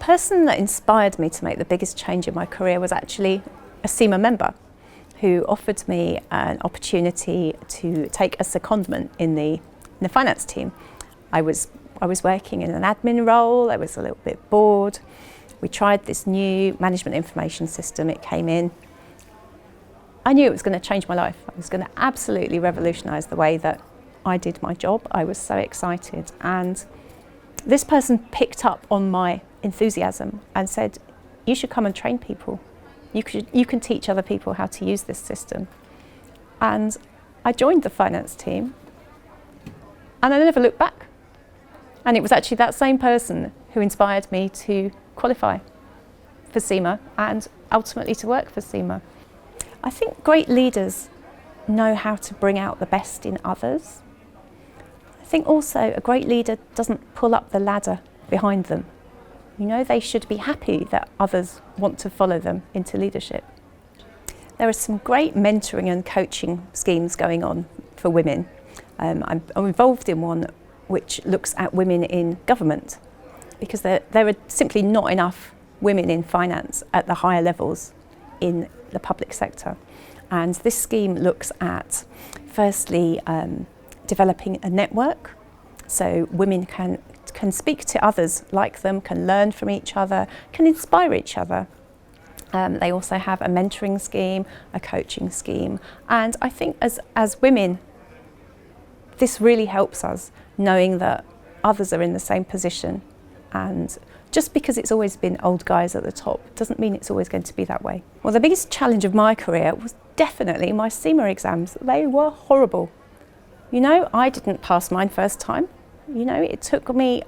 person that inspired me to make the biggest change in my career was actually a CGMA member who offered me an opportunity to take a secondment in the finance team. I was working in an admin role. I was a little bit bored. We tried this new management information system. It came in. I knew it was going to change my life. I was going to absolutely revolutionise the way that I did my job. I was so excited. And this person picked up on my enthusiasm and said, you should come and train people. You can teach other people how to use this system. And I joined the finance team and I never looked back. And it was actually that same person who inspired me to qualify for CGMA and ultimately to work for CGMA. I think great leaders know how to bring out the best in others. I think also a great leader doesn't pull up the ladder behind them. You know, they should be happy that others want to follow them into leadership. There are some great mentoring and coaching schemes going on for women. I'm involved in one which looks at women in government, because there are simply not enough women in finance at the higher levels in the public sector. And this scheme looks at, firstly, developing a network, so women can speak to others like them, can learn from each other, can inspire each other. They also have a mentoring scheme, a coaching scheme, and I think as women, this really helps us, knowing that others are in the same position. And just because it's always been old guys at the top doesn't mean it's always going to be that way. Well, the biggest challenge of my career was definitely my CGMA exams. They were horrible. You know, I didn't pass mine first time. You know, it took me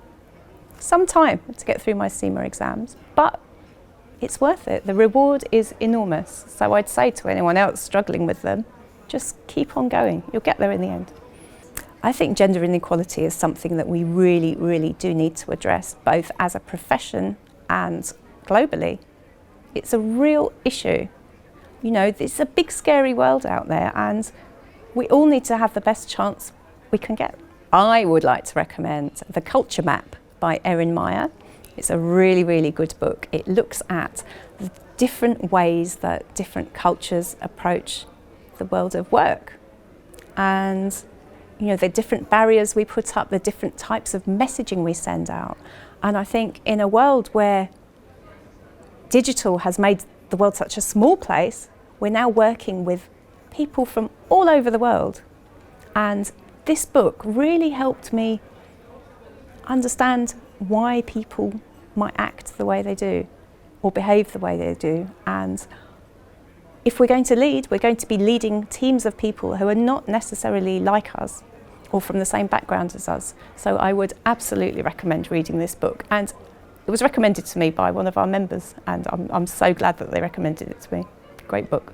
some time to get through my CGMA exams, but it's worth it. The reward is enormous. So I'd say to anyone else struggling with them, just keep on going. You'll get there in the end. I think gender inequality is something that we really, really do need to address, both as a profession and globally. It's a real issue. You know, it's a big, scary world out there, and we all need to have the best chance we can get. I would like to recommend The Culture Map by Erin Meyer. It's a really, really good book. It looks at the different ways that different cultures approach the world of work. And you know, the different barriers we put up, the different types of messaging we send out. And I think in a world where digital has made the world such a small place, we're now working with people from all over the world. And this book really helped me understand why people might act the way they do or behave the way they do. And if we're going to lead, we're going to be leading teams of people who are not necessarily like us or from the same background as us. So I would absolutely recommend reading this book. And it was recommended to me by one of our members, and I'm so glad that they recommended it to me. Great book.